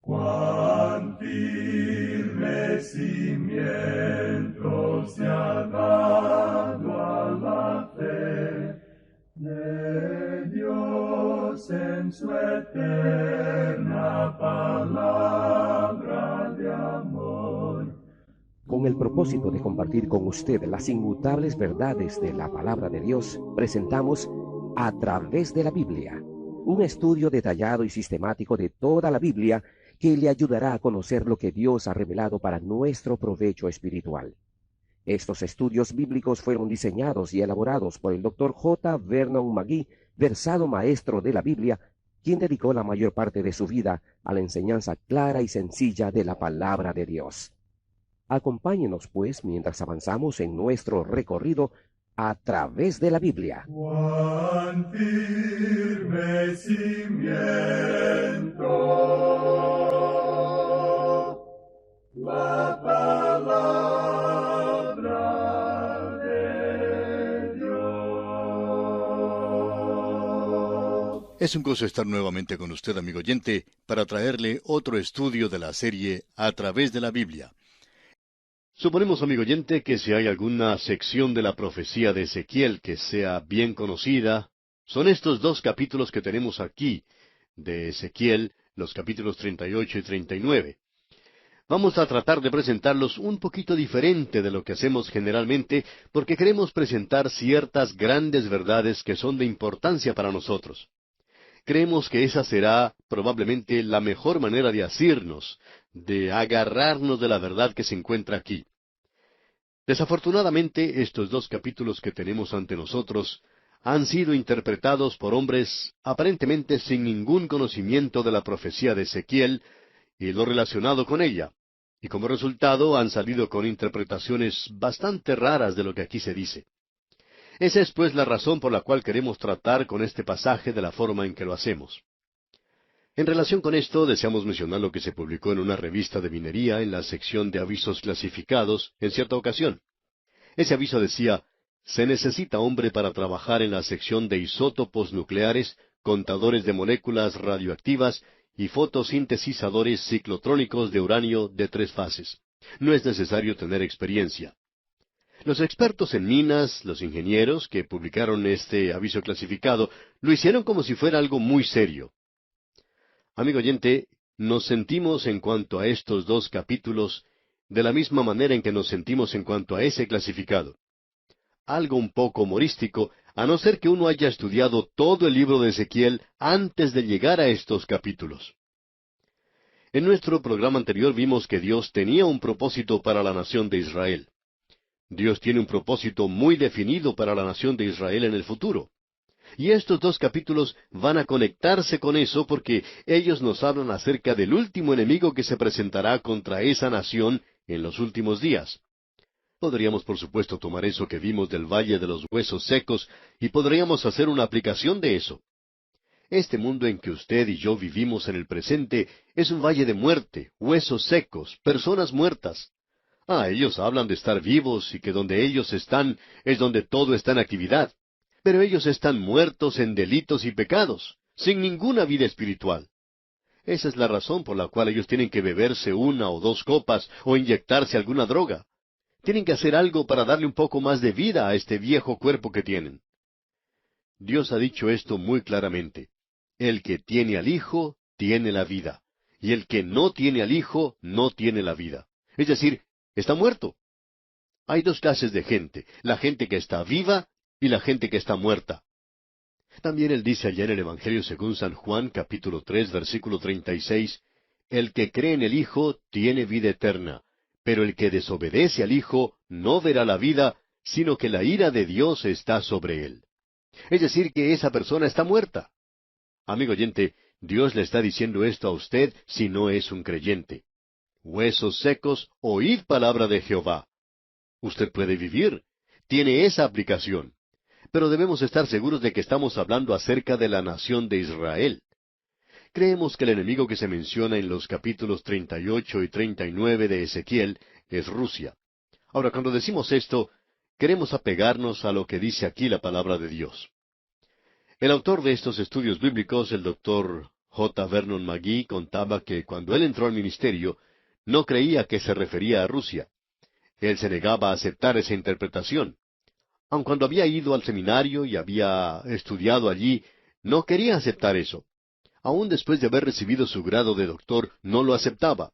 Cuán firme cimiento se ha dado a la fe de Dios en su eterna palabra de amor. Con el propósito de compartir con usted las inmutables verdades de la palabra de Dios, presentamos A través de la Biblia, un estudio detallado y sistemático de toda la Biblia que le ayudará a conocer lo que Dios ha revelado para nuestro provecho espiritual. Estos estudios bíblicos fueron diseñados y elaborados por el Dr. J. Vernon McGee, versado maestro de la Biblia, quien dedicó la mayor parte de su vida a la enseñanza clara y sencilla de la palabra de Dios. Acompáñenos, pues, mientras avanzamos en nuestro recorrido a través de la Biblia. Cuán firme cimiento la palabra de Dios. Es un gozo estar nuevamente con usted, amigo oyente, para traerle otro estudio de la serie A través de la Biblia. Suponemos, amigo oyente, que si hay alguna sección de la profecía de Ezequiel que sea bien conocida, son estos dos capítulos que tenemos aquí, de Ezequiel, los capítulos 38 y 39. Vamos a tratar de presentarlos un poquito diferente de lo que hacemos generalmente, porque queremos presentar ciertas grandes verdades que son de importancia para nosotros. Creemos que esa será probablemente la mejor manera de asirnos, de agarrarnos de la verdad que se encuentra aquí. Desafortunadamente, estos dos capítulos que tenemos ante nosotros han sido interpretados por hombres aparentemente sin ningún conocimiento de la profecía de Ezequiel y lo relacionado con ella, y como resultado han salido con interpretaciones bastante raras de lo que aquí se dice. Esa es pues la razón por la cual queremos tratar con este pasaje de la forma en que lo hacemos. En relación con esto, deseamos mencionar lo que se publicó en una revista de minería en la sección de avisos clasificados en cierta ocasión. Ese aviso decía: se necesita hombre para trabajar en la sección de isótopos nucleares, contadores de moléculas radioactivas y fotosintetizadores ciclotrónicos de uranio de 3 fases. No es necesario tener experiencia. Los expertos en minas, los ingenieros que publicaron este aviso clasificado, lo hicieron como si fuera algo muy serio. Amigo oyente, nos sentimos en cuanto a estos dos capítulos de la misma manera en que nos sentimos en cuanto a ese clasificado. Algo un poco humorístico, a no ser que uno haya estudiado todo el libro de Ezequiel antes de llegar a estos capítulos. En nuestro programa anterior vimos que Dios tenía un propósito para la nación de Israel. Dios tiene un propósito muy definido para la nación de Israel en el futuro. Y estos dos capítulos van a conectarse con eso porque ellos nos hablan acerca del último enemigo que se presentará contra esa nación en los últimos días. Podríamos, por supuesto, tomar eso que vimos del Valle de los Huesos Secos y podríamos hacer una aplicación de eso. Este mundo en que usted y yo vivimos en el presente es un valle de muerte, huesos secos, personas muertas. Ellos hablan de estar vivos y que donde ellos están es donde todo está en actividad. Pero ellos están muertos en delitos y pecados, sin ninguna vida espiritual. Esa es la razón por la cual ellos tienen que beberse 1 o 2 copas o inyectarse alguna droga. Tienen que hacer algo para darle un poco más de vida a este viejo cuerpo que tienen. Dios ha dicho esto muy claramente. El que tiene al Hijo, tiene la vida. Y el que no tiene al Hijo, no tiene la vida. Es decir, está muerto. Hay dos clases de gente, la gente que está viva y la gente que está muerta. También él dice allá en el Evangelio según San Juan, capítulo 3, versículo 36, el que cree en el Hijo tiene vida eterna, pero el que desobedece al Hijo no verá la vida, sino que la ira de Dios está sobre él. Es decir, que esa persona está muerta. Amigo oyente, Dios le está diciendo esto a usted si no es un creyente. Huesos secos, oíd palabra de Jehová. Usted puede vivir. Tiene esa aplicación. Pero debemos estar seguros de que estamos hablando acerca de la nación de Israel. Creemos que el enemigo que se menciona en los capítulos 38 y 39 de Ezequiel es Rusia. Ahora, cuando decimos esto, queremos apegarnos a lo que dice aquí la palabra de Dios. El autor de estos estudios bíblicos, el doctor J. Vernon McGee contaba que cuando él entró al ministerio, no creía que se refería a Rusia. Él se negaba a aceptar esa interpretación. Aun cuando había ido al seminario y había estudiado allí, no quería aceptar eso. Aun después de haber recibido su grado de doctor, no lo aceptaba.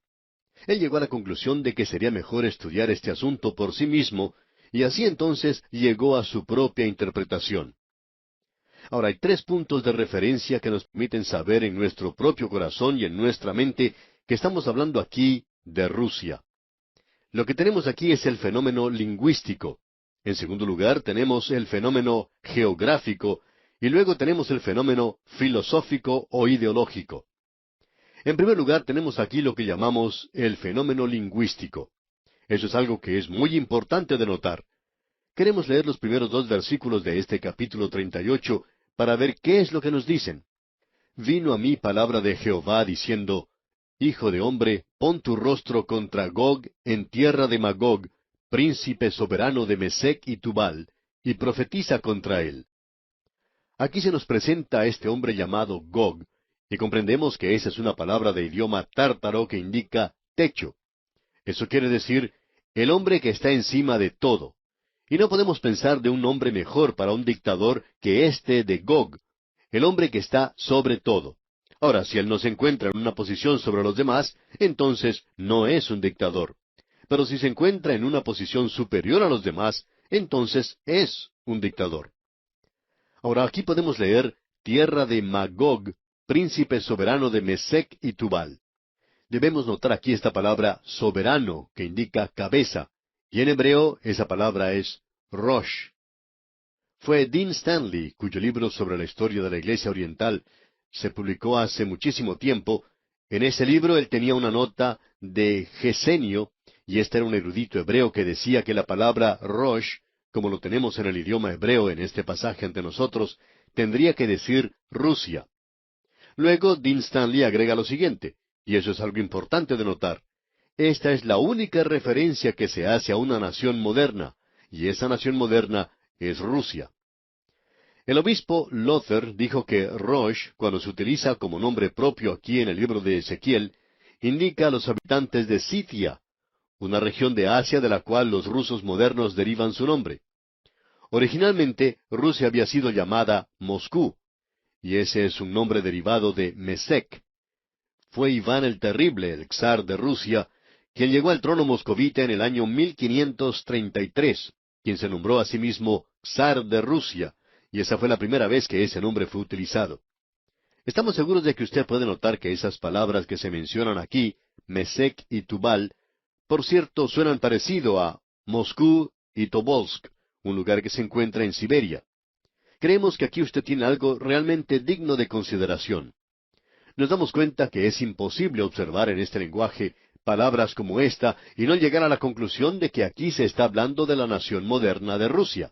Él llegó a la conclusión de que sería mejor estudiar este asunto por sí mismo, y así entonces llegó a su propia interpretación. Ahora, hay 3 puntos de referencia que nos permiten saber en nuestro propio corazón y en nuestra mente que estamos hablando aquí de Rusia. Lo que tenemos aquí es el fenómeno lingüístico. En segundo lugar, tenemos el fenómeno geográfico, y luego tenemos el fenómeno filosófico o ideológico. En primer lugar, tenemos aquí lo que llamamos el fenómeno lingüístico. Eso es algo que es muy importante de notar. Queremos leer los primeros 2 versículos de este capítulo 38 para ver qué es lo que nos dicen. Vino a mí palabra de Jehová diciendo, Hijo de hombre, pon tu rostro contra Gog en tierra de Magog, príncipe soberano de Mesec y Tubal, y profetiza contra él. Aquí se nos presenta a este hombre llamado Gog, y comprendemos que esa es una palabra de idioma tártaro que indica techo. Eso quiere decir, el hombre que está encima de todo. Y no podemos pensar de un nombre mejor para un dictador que este de Gog, el hombre que está sobre todo. Ahora, si él no se encuentra en una posición sobre los demás, entonces no es un dictador. Pero si se encuentra en una posición superior a los demás, entonces es un dictador. Ahora, aquí podemos leer tierra de Magog, príncipe soberano de Mesec y Tubal. Debemos notar aquí esta palabra soberano, que indica cabeza, y en hebreo esa palabra es Rosh. Fue Dean Stanley, cuyo libro sobre la historia de la Iglesia Oriental se publicó hace muchísimo tiempo. En ese libro él tenía una nota de Gesenio, y este era un erudito hebreo que decía que la palabra Rosh, como lo tenemos en el idioma hebreo en este pasaje ante nosotros, tendría que decir Rusia. Luego Dean Stanley agrega lo siguiente, y eso es algo importante de notar. Esta es la única referencia que se hace a una nación moderna, y esa nación moderna es Rusia. El obispo Luther dijo que Rosh, cuando se utiliza como nombre propio aquí en el libro de Ezequiel, indica a los habitantes de Scythia, una región de Asia de la cual los rusos modernos derivan su nombre. Originalmente, Rusia había sido llamada Moscú, y ese es un nombre derivado de Mesec. Fue Iván el Terrible, el zar de Rusia, quien llegó al trono moscovita en el año 1533, quien se nombró a sí mismo zar de Rusia, y esa fue la primera vez que ese nombre fue utilizado. Estamos seguros de que usted puede notar que esas palabras que se mencionan aquí, Mesec y Tubal, por cierto, suenan parecido a Moscú y Tobolsk, un lugar que se encuentra en Siberia. Creemos que aquí usted tiene algo realmente digno de consideración. Nos damos cuenta que es imposible observar en este lenguaje palabras como esta y no llegar a la conclusión de que aquí se está hablando de la nación moderna de Rusia.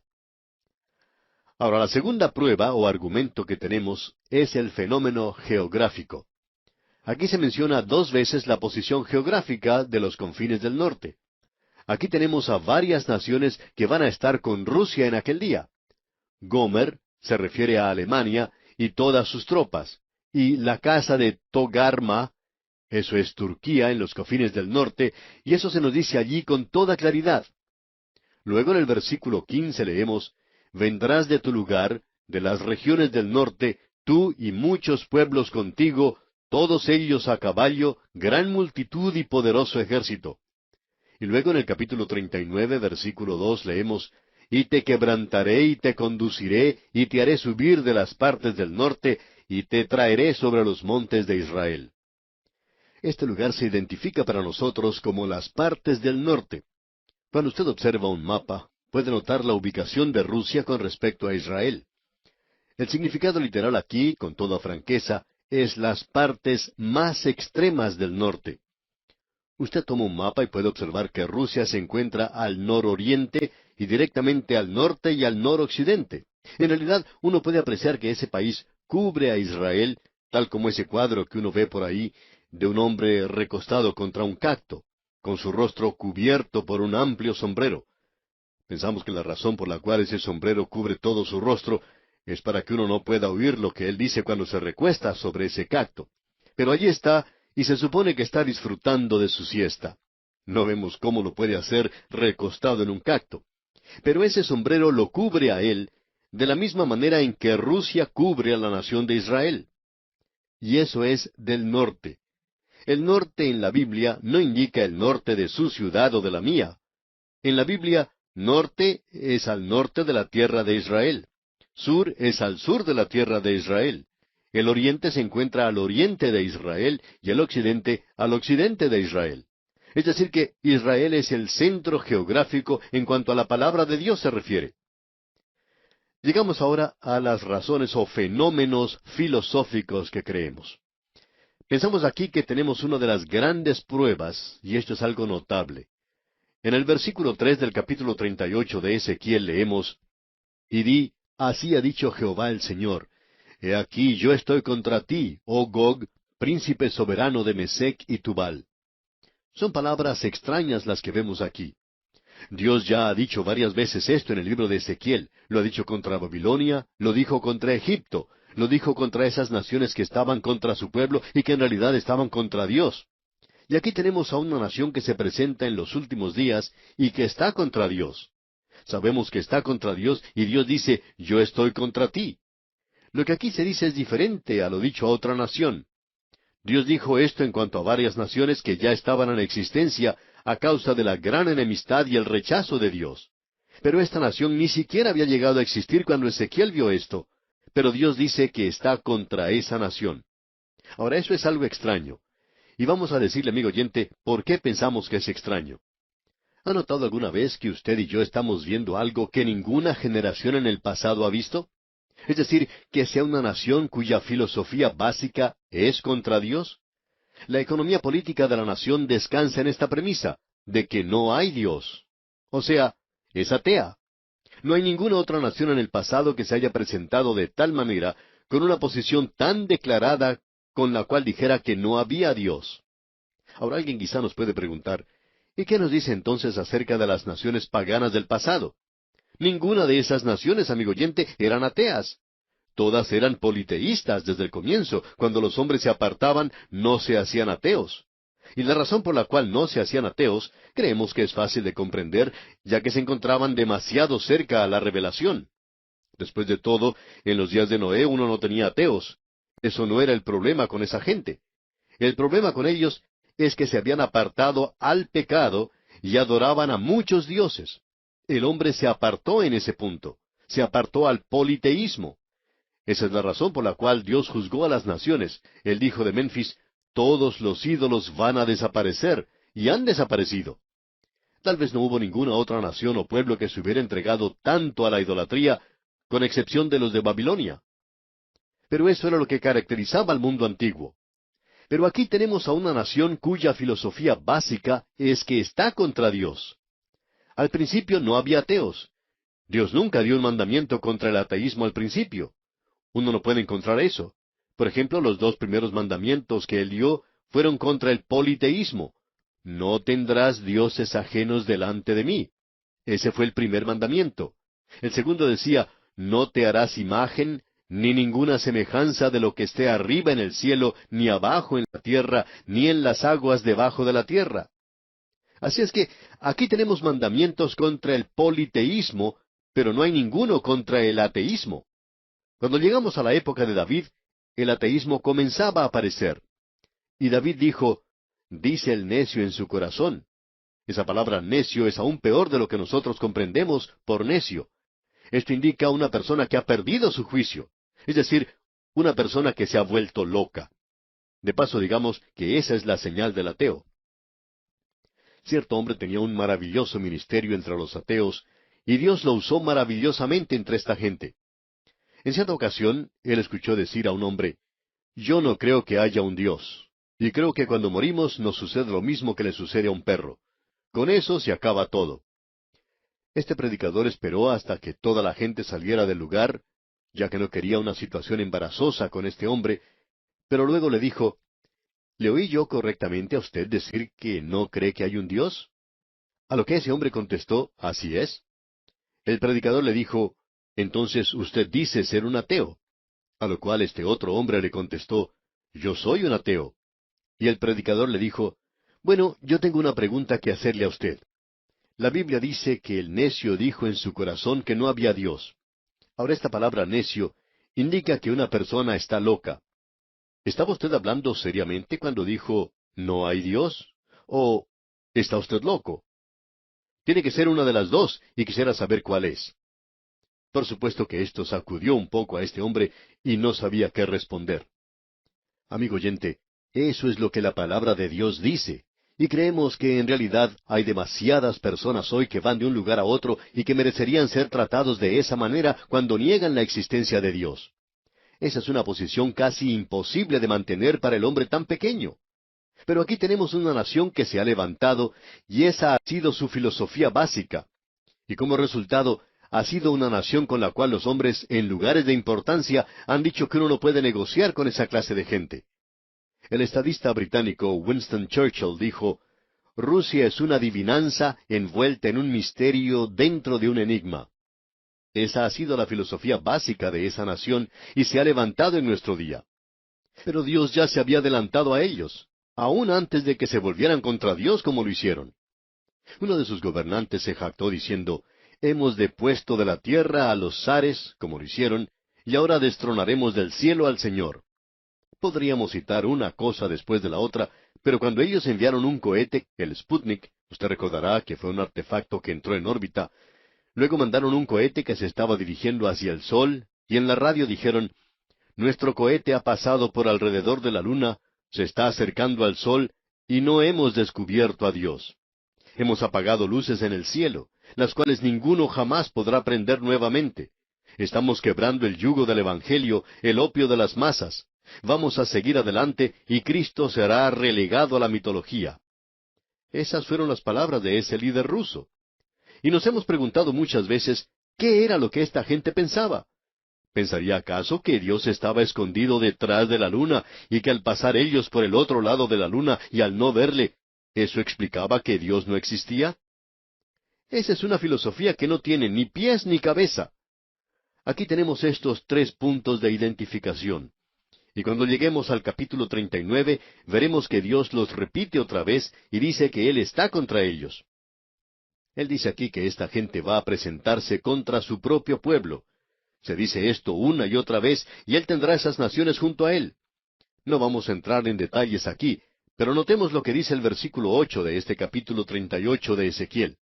Ahora, la segunda prueba o argumento que tenemos es el fenómeno geográfico. Aquí se menciona 2 veces la posición geográfica de los confines del norte. Aquí tenemos a varias naciones que van a estar con Rusia en aquel día. Gomer se refiere a Alemania y todas sus tropas, y la casa de Togarma, eso es Turquía en los confines del norte, y eso se nos dice allí con toda claridad. Luego en el versículo 15 leemos, Vendrás de tu lugar, de las regiones del norte, tú y muchos pueblos contigo, todos ellos a caballo, gran multitud y poderoso ejército. Y luego en el capítulo 39, versículo 2 leemos, Y te quebrantaré y te conduciré, y te haré subir de las partes del norte, y te traeré sobre los montes de Israel. Este lugar se identifica para nosotros como las partes del norte. Cuando usted observa un mapa, puede notar la ubicación de Rusia con respecto a Israel. El significado literal aquí, con toda franqueza, es las partes más extremas del norte. Usted toma un mapa y puede observar que Rusia se encuentra al nororiente y directamente al norte y al noroccidente. En realidad, uno puede apreciar que ese país cubre a Israel, tal como ese cuadro que uno ve por ahí de un hombre recostado contra un cacto, con su rostro cubierto por un amplio sombrero. Pensamos que la razón por la cual ese sombrero cubre todo su rostro Es para que uno no pueda oír lo que él dice cuando se recuesta sobre ese cacto. Pero allí está, y se supone que está disfrutando de su siesta. No vemos cómo lo puede hacer recostado en un cacto. Pero ese sombrero lo cubre a él, de la misma manera en que Rusia cubre a la nación de Israel. Y eso es del norte. El norte en la Biblia no indica el norte de su ciudad o de la mía. En la Biblia, norte es al norte de la tierra de Israel. Sur es al sur de la tierra de Israel. El oriente se encuentra al oriente de Israel y el occidente al occidente de Israel. Es decir, que Israel es el centro geográfico en cuanto a la palabra de Dios se refiere. Llegamos ahora a las razones o fenómenos filosóficos que creemos. Pensamos aquí que tenemos una de las grandes pruebas, y esto es algo notable. En el versículo 3 del capítulo 38 de Ezequiel leemos, «Y di, así ha dicho Jehová el Señor, He aquí yo estoy contra ti, oh Gog, príncipe soberano de Mesec y Tubal». Son palabras extrañas las que vemos aquí. Dios ya ha dicho varias veces esto en el libro de Ezequiel. Lo ha dicho contra Babilonia, lo dijo contra Egipto, lo dijo contra esas naciones que estaban contra su pueblo y que en realidad estaban contra Dios. Y aquí tenemos a una nación que se presenta en los últimos días y que está contra Dios. Sabemos que está contra Dios y Dios dice, yo estoy contra ti. Lo que aquí se dice es diferente a lo dicho a otra nación. Dios dijo esto en cuanto a varias naciones que ya estaban en existencia a causa de la gran enemistad y el rechazo de Dios. Pero esta nación ni siquiera había llegado a existir cuando Ezequiel vio esto. Pero Dios dice que está contra esa nación. Ahora eso es algo extraño. Y vamos a decirle, amigo oyente, ¿por qué pensamos que es extraño? ¿Ha notado alguna vez que usted y yo estamos viendo algo que ninguna generación en el pasado ha visto? Es decir, que sea una nación cuya filosofía básica es contra Dios. La economía política de la nación descansa en esta premisa, de que no hay Dios. O sea, es atea. No hay ninguna otra nación en el pasado que se haya presentado de tal manera, con una posición tan declarada, con la cual dijera que no había Dios. Ahora alguien quizá nos puede preguntar, ¿y qué nos dice entonces acerca de las naciones paganas del pasado? Ninguna de esas naciones, amigo oyente, eran ateas. Todas eran politeístas desde el comienzo. Cuando los hombres se apartaban, no se hacían ateos. Y la razón por la cual no se hacían ateos, creemos que es fácil de comprender, ya que se encontraban demasiado cerca a la revelación. Después de todo, en los días de Noé uno no tenía ateos. Eso no era el problema con esa gente. El problema con ellos es que se habían apartado al pecado y adoraban a muchos dioses. El hombre se apartó en ese punto. Se apartó al politeísmo. Esa es la razón por la cual Dios juzgó a las naciones. Él dijo de Memphis, todos los ídolos van a desaparecer, y han desaparecido. Tal vez no hubo ninguna otra nación o pueblo que se hubiera entregado tanto a la idolatría, con excepción de los de Babilonia. Pero eso era lo que caracterizaba al mundo antiguo. Pero aquí tenemos a una nación cuya filosofía básica es que está contra Dios. Al principio no había ateos. Dios nunca dio un mandamiento contra el ateísmo al principio. Uno no puede encontrar eso. Por ejemplo, los dos primeros mandamientos que Él dio fueron contra el politeísmo. No tendrás dioses ajenos delante de mí. Ese fue el primer mandamiento. El segundo decía, no te harás imagen, ni ninguna semejanza de lo que esté arriba en el cielo, ni abajo en la tierra, ni en las aguas debajo de la tierra. Así es que aquí tenemos mandamientos contra el politeísmo, pero no hay ninguno contra el ateísmo. Cuando llegamos a la época de David, el ateísmo comenzaba a aparecer. Y David dijo, dice el necio en su corazón. Esa palabra necio es aún peor de lo que nosotros comprendemos por necio. Esto indica a una persona que ha perdido su juicio. Es decir, una persona que se ha vuelto loca. De paso, digamos que esa es la señal del ateo. Cierto hombre tenía un maravilloso ministerio entre los ateos, y Dios lo usó maravillosamente entre esta gente. En cierta ocasión, él escuchó decir a un hombre, yo no creo que haya un Dios, y creo que cuando morimos nos sucede lo mismo que le sucede a un perro. Con eso se acaba todo. Este predicador esperó hasta que toda la gente saliera del lugar, ya que no quería una situación embarazosa con este hombre, pero luego le dijo, ¿le oí yo correctamente a usted decir que no cree que hay un Dios? A lo que ese hombre contestó, así es. El predicador le dijo, Entonces usted dice ser un ateo. A lo cual este otro hombre le contestó, yo soy un ateo. Y el predicador le dijo, bueno, yo tengo una pregunta que hacerle a usted. La Biblia dice que el necio dijo en su corazón que no había Dios. Ahora esta palabra necio indica que una persona está loca. ¿Estaba usted hablando seriamente cuando dijo, no hay Dios? ¿O está usted loco? Tiene que ser una de las dos, y quisiera saber cuál es. Por supuesto que esto sacudió un poco a este hombre y no sabía qué responder. Amigo oyente, eso es lo que la palabra de Dios dice. Y creemos que en realidad hay demasiadas personas hoy que van de un lugar a otro y que merecerían ser tratados de esa manera cuando niegan la existencia de Dios. Esa es una posición casi imposible de mantener para el hombre tan pequeño. Pero aquí tenemos una nación que se ha levantado y esa ha sido su filosofía básica. Y como resultado, ha sido una nación con la cual los hombres, en lugares de importancia, han dicho que uno no puede negociar con esa clase de gente. El estadista británico Winston Churchill dijo, Rusia es una adivinanza envuelta en un misterio dentro de un enigma. Esa ha sido la filosofía básica de esa nación y se ha levantado en nuestro día. Pero Dios ya se había adelantado a ellos, aún antes de que se volvieran contra Dios como lo hicieron. Uno de sus gobernantes se jactó diciendo, hemos depuesto de la tierra a los zares, como lo hicieron, y ahora destronaremos del cielo al Señor. Podríamos citar una cosa después de la otra, pero cuando ellos enviaron un cohete, el Sputnik, usted recordará que fue un artefacto que entró en órbita, luego mandaron un cohete que se estaba dirigiendo hacia el Sol, y en la radio dijeron, nuestro cohete ha pasado por alrededor de la Luna, se está acercando al Sol, y no hemos descubierto a Dios. Hemos apagado luces en el cielo, las cuales ninguno jamás podrá prender nuevamente. Estamos quebrando el yugo del Evangelio, el opio de las masas. Vamos a seguir adelante y Cristo será relegado a la mitología. Esas fueron las palabras de ese líder ruso. Y nos hemos preguntado muchas veces, ¿qué era lo que esta gente pensaba? ¿Pensaría acaso que Dios estaba escondido detrás de la luna y que al pasar ellos por el otro lado de la luna y al no verle, eso explicaba que Dios no existía? Esa es una filosofía que no tiene ni pies ni cabeza. Aquí tenemos estos 3 puntos de identificación. Y cuando lleguemos al capítulo 39, veremos que Dios los repite otra vez y dice que Él está contra ellos. Él dice aquí que esta gente va a presentarse contra su propio pueblo. Se dice esto una y otra vez, y Él tendrá esas naciones junto a Él. No vamos a entrar en detalles aquí, pero notemos lo que dice el versículo 8 de este capítulo 38 de Ezequiel.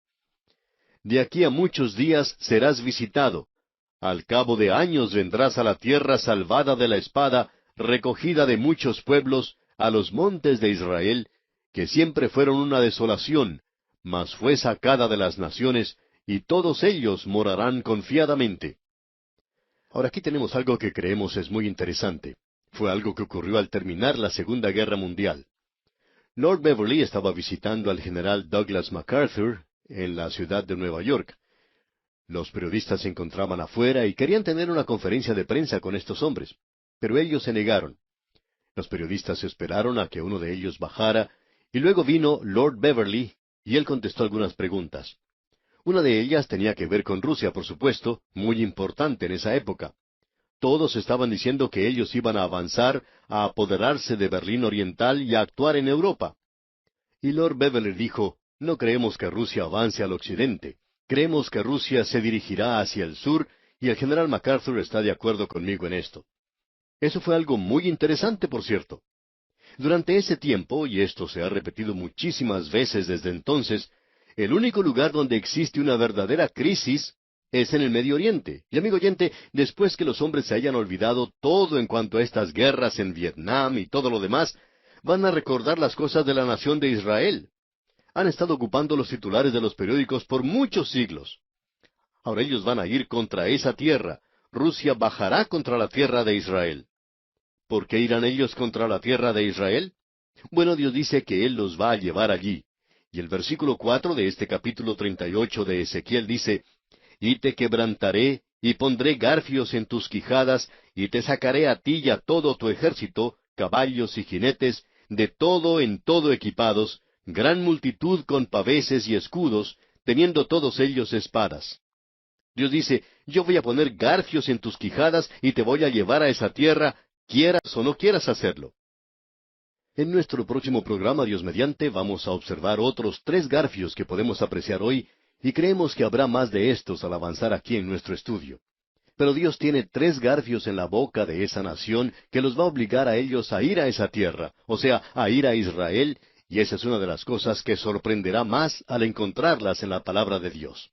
De aquí a muchos días serás visitado. Al cabo de años vendrás a la tierra salvada de la espada, recogida de muchos pueblos, a los montes de Israel, que siempre fueron una desolación, mas fue sacada de las naciones, y todos ellos morarán confiadamente. Ahora aquí tenemos algo que creemos es muy interesante. Fue algo que ocurrió al terminar la Segunda Guerra Mundial. Lord Beverly estaba visitando al general Douglas MacArthur en la ciudad de Nueva York. Los periodistas se encontraban afuera y querían tener una conferencia de prensa con estos hombres, pero ellos se negaron. Los periodistas esperaron a que uno de ellos bajara, y luego vino Lord Beverly, y él contestó algunas preguntas. Una de ellas tenía que ver con Rusia, por supuesto, muy importante en esa época. Todos estaban diciendo que ellos iban a avanzar, a apoderarse de Berlín Oriental y a actuar en Europa. Y Lord Beverly dijo, no creemos que Rusia avance al occidente. Creemos que Rusia se dirigirá hacia el sur, y el general MacArthur está de acuerdo conmigo en esto. Eso fue algo muy interesante, por cierto. Durante ese tiempo, y esto se ha repetido muchísimas veces desde entonces, el único lugar donde existe una verdadera crisis es en el Medio Oriente. Y amigo oyente, después que los hombres se hayan olvidado todo en cuanto a estas guerras en Vietnam y todo lo demás, van a recordar las cosas de la nación de Israel. Han estado ocupando los titulares de los periódicos por muchos siglos. Ahora ellos van a ir contra esa tierra. Rusia bajará contra la tierra de Israel. ¿Por qué irán ellos contra la tierra de Israel? Bueno, Dios dice que Él los va a llevar allí. Y el versículo 4 de este capítulo 38 de Ezequiel dice, y te quebrantaré, y pondré garfios en tus quijadas, y te sacaré a ti y a todo tu ejército, caballos y jinetes, de todo en todo equipados, gran multitud con paveses y escudos, teniendo todos ellos espadas. Dios dice, yo voy a poner garfios en tus quijadas y te voy a llevar a esa tierra, quieras o no quieras hacerlo. En nuestro próximo programa, Dios mediante, vamos a observar otros 3 garfios que podemos apreciar hoy, y creemos que habrá más de estos al avanzar aquí en nuestro estudio. Pero Dios tiene 3 garfios en la boca de esa nación que los va a obligar a ellos a ir a esa tierra, o sea, a ir a Israel, y esa es una de las cosas que sorprenderá más al encontrarlas en la palabra de Dios.